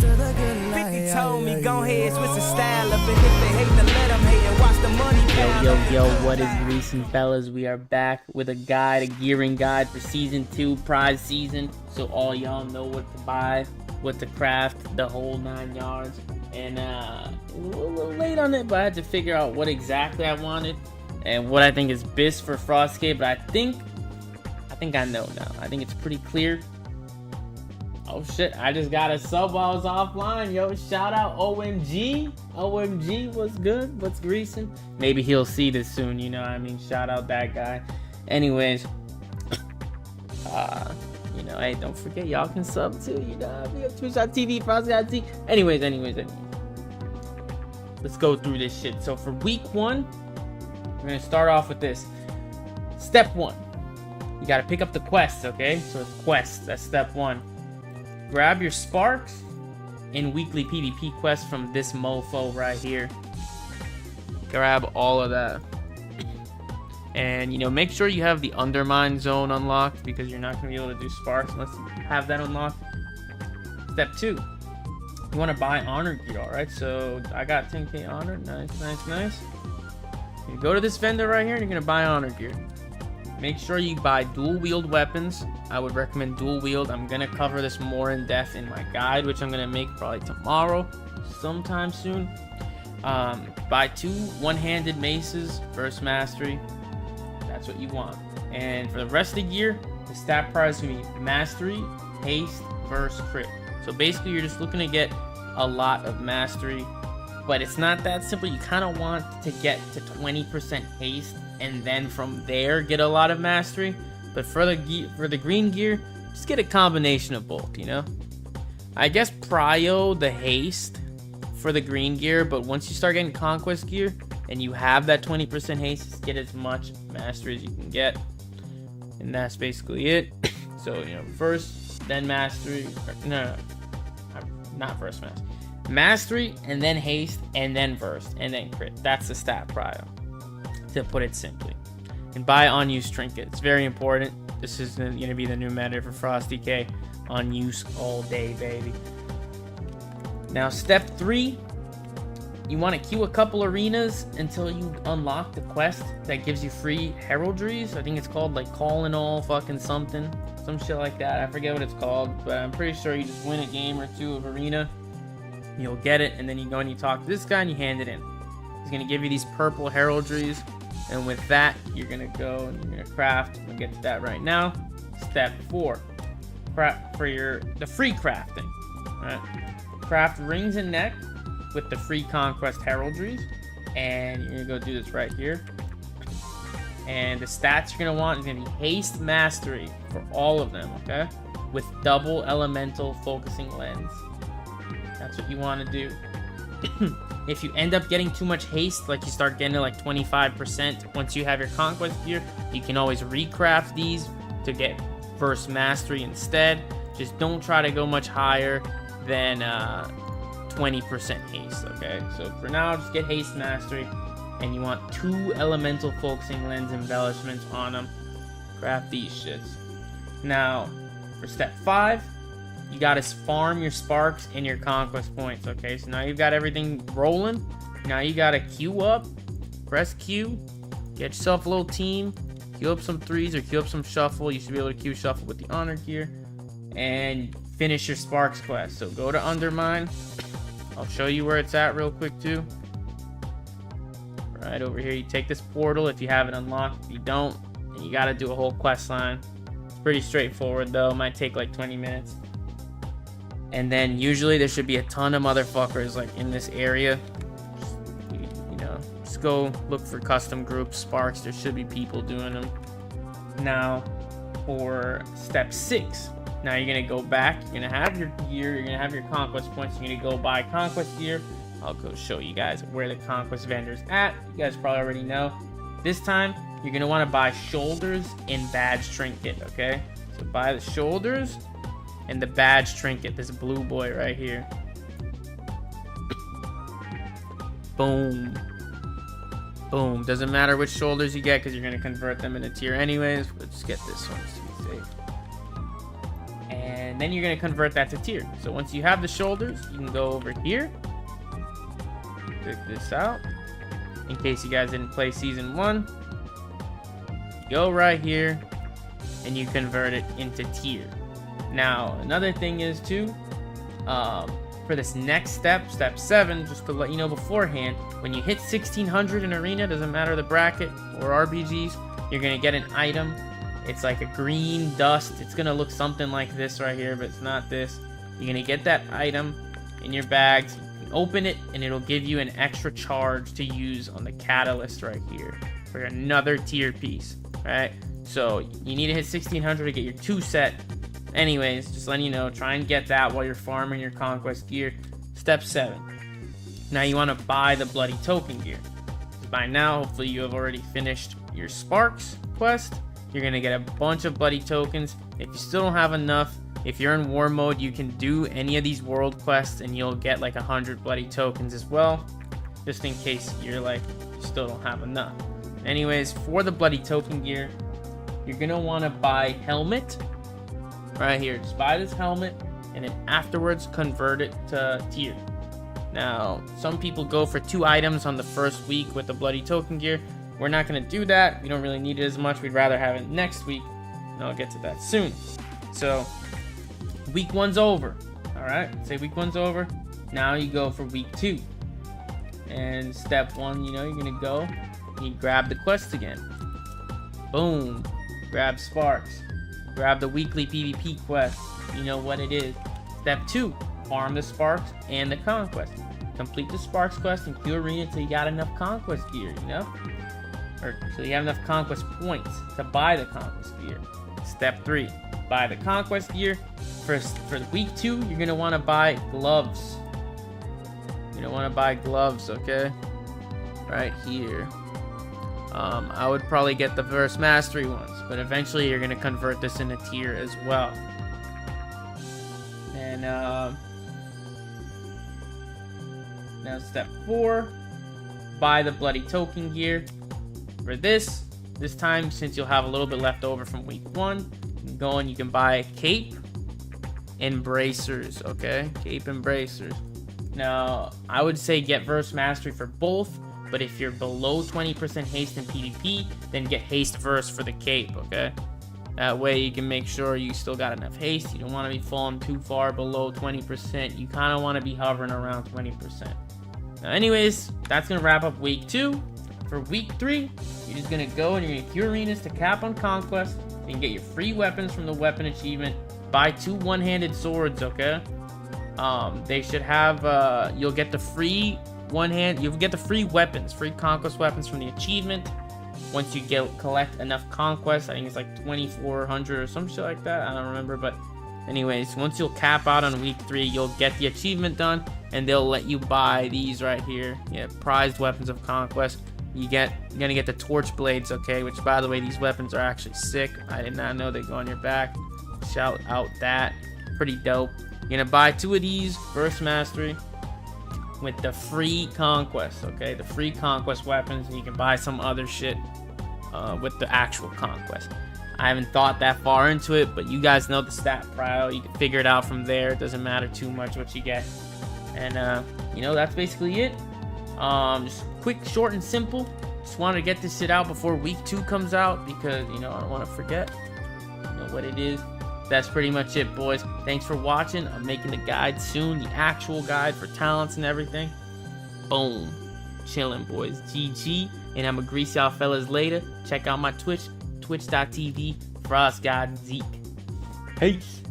50 told me go ahead, switch the style up, and if they hate, then let them hate and watch the money pound. Yo, what is greasing, fellas? We are back with a guide, a gearing guide for season 2, prize season, so all y'all know what to buy, what to craft, the whole 9 yards. And a little late on it, but I had to figure out what exactly I wanted and what I think is best for Frostgate. But I think I know now. I think it's pretty clear. Oh shit, I just got a sub while I was offline. Yo, shout out OMG. OMG, what's good? What's greasing? Maybe he'll see this soon, you know what I mean? Shout out that guy. Anyways, you know, hey, don't forget, y'all can sub too, you know what I mean? Twitch.tv, Frostgate. Anyways. Let's go through this shit. So for week 1, we're gonna start off with this. Step 1. You gotta pick up the quests, okay? So it's quests, that's step 1. Grab your sparks and weekly PvP quests from this mofo right here. Grab all of that. And, you know, make sure you have the undermine zone unlocked because you're not gonna be able to do sparks unless you have that unlocked. Step 2. You want to buy honor gear, alright? So I got 10k honor. Nice. You go to this vendor right here and you're going to buy honor gear. Make sure you buy dual wield weapons. I would recommend dual wield. I'm going to cover this more in depth in my guide, which I'm going to make probably tomorrow, sometime soon. Buy 2 one-handed maces, first mastery. That's what you want. And for the rest of the gear, the stat prize is going to be mastery, haste, verse, crit. So basically, you're just looking to get a lot of mastery, but it's not that simple. You kind of want to get to 20% haste, and then from there get a lot of mastery. But for the green gear, just get a combination of both. You know, I guess prio the haste for the green gear, but once you start getting conquest gear and you have that 20% haste, just get as much mastery as you can get, and that's basically it. So you know, first, then mastery. No. Not first mastery, and then haste, and then verse, and then crit. That's the stat prio, to put it simply. And buy unused trinket. It's very important. This is going to be the new meta for Frosty K. Unused all day, baby. Now, step 3. You want to queue a couple arenas until you unlock the quest that gives you free heraldries. I think it's called like calling all fucking something. Some shit like that. I forget what it's called, but I'm pretty sure you just win a game or 2 of arena. You'll get it, and then you go and you talk to this guy and you hand it in. He's going to give you these purple heraldries, and with that, you're going to go and you're going to craft. We'll get to that right now. Step 4. Craft for the free crafting. All right. Craft rings and neck with the free conquest heraldries, and you're going to go do this right here. And the stats you're going to want is going to be haste mastery for all of them, okay? With double elemental focusing lens. That's what you want to do. If you end up getting too much haste, like you start getting to like 25% once you have your conquest gear, you can always recraft these to get first mastery instead. Just don't try to go much higher than 20% haste, okay? So for now, just get haste mastery. And you want 2 elemental focusing lens embellishments on them. Craft these shits. Now, for step 5, you gotta farm your sparks and your conquest points, okay? So now you've got everything rolling. Now you gotta queue up. Press Q. Get yourself a little team. Queue up some 3s or queue up some shuffle. You should be able to queue shuffle with the honor gear. And finish your sparks quest. So go to undermine. I'll show you where it's at real quick too. Right over here, you take this portal if you have it unlocked. If you don't, then you gotta do a whole quest line. It's pretty straightforward though. It might take like 20 minutes. And then usually there should be a ton of motherfuckers like in this area. You know, just go look for custom groups, sparks. There should be people doing them. Now, for step 6. Now you're gonna go back. You're gonna have your gear. You're gonna have your conquest points. You're gonna go buy conquest gear. I'll go show you guys where the conquest vendor's at. You guys probably already know. This time, you're going to want to buy shoulders and badge trinket, okay? So buy the shoulders and the badge trinket, this blue boy right here. Boom. Boom. Doesn't matter which shoulders you get because you're going to convert them into tier anyways. Let's get this one to be safe. And And then you're going to convert that to tier. So once you have the shoulders, you can go over here. Check this out. In case you guys didn't play season 1. Go right here. And you convert it into tier. Now, another thing is too, for this next step, step 7, just to let you know beforehand, when you hit 1600 in arena, doesn't matter the bracket or RBGs, you're going to get an item. It's like a green dust. It's going to look something like this right here, but it's not this. You're going to get that item in your bags. You can open it, and it'll give you an extra charge to use on the catalyst right here for another tier piece, right? So you need to hit 1600 to get your 2 set. Anyways, just letting you know, try and get that while you're farming your conquest gear. Step 7. Now you want to buy the bloody token gear. By now, hopefully you have already finished your Sparks quest. You're going to get a bunch of bloody tokens. If you still don't have enough, if you're in war mode, you can do any of these world quests and you'll get like 100 bloody tokens as well. Just in case you're like, you still don't have enough. Anyways, for the bloody token gear, you're going to want to buy helmet. Right here, just buy this helmet and then afterwards convert it to tier. Now, some people go for 2 items on the first week with the bloody token gear. We're not going to do that. We don't really need it as much. We'd rather have it next week, and I'll get to that soon. So, week 1's over. All right, say week 1's over. Now you go for week 2. And step 1, you know, you're going to go, you grab the quest again. Boom. Grab Sparks. Grab the weekly PvP quest. You know what it is. Step 2, farm the Sparks and the Conquest. Complete the Sparks quest and queue arena until you got enough Conquest gear, you know? Or so you have enough Conquest points to buy the Conquest gear. Step 3, buy the Conquest gear. For week 2, you're going to want to buy gloves. You're going to want to buy gloves, okay? Right here. I would probably get the Verse Mastery ones, but eventually you're going to convert this into tier as well. And now step 4, buy the bloody token gear. For this time, since you'll have a little bit left over from week 1, you can go and you can buy a cape and bracers, okay? Cape and bracers. Now, I would say get Verse Mastery for both, but if you're below 20% haste in PvP, then get haste verse for the cape, okay? That way you can make sure you still got enough haste. You don't want to be falling too far below 20%. You kind of want to be hovering around 20%. Now, anyways, that's going to wrap up week 2. For week 3, you're just going to go and you're going to queue arenas to cap on Conquest. You can get your free weapons from the weapon achievement. Buy 2 one-handed swords, okay? They should have, you'll get the free you'll get the free weapons, free Conquest weapons from the achievement. Once you collect enough Conquest, I think it's like 2,400 or some shit like that. I don't remember, but anyways, once you'll cap out on week 3, you'll get the achievement done, and they'll let you buy these right here. Yeah, prized weapons of Conquest. You're gonna get the torch blades, okay? Which, by the way, these weapons are actually sick. I did not know they go on your back. Shout out that. Pretty dope. You're gonna buy 2 of these, Verse Mastery, with the free Conquest, okay? The free Conquest weapons, and you can buy some other shit with the actual Conquest. I haven't thought that far into it, but you guys know the stat pile. You can figure it out from there. It doesn't matter too much what you get. And, you know, that's basically it. Just quick, short, and simple. Just wanted to get this shit out before week 2 comes out because, you know, I don't want to forget, you know, what it is. That's pretty much it, boys. Thanks for watching. I'm making the guide soon, the actual guide for talents and everything. Boom. Chilling, boys. GG. And I'm gonna grease y'all fellas later. Check out my Twitch, twitch.tv/Xeek. Peace.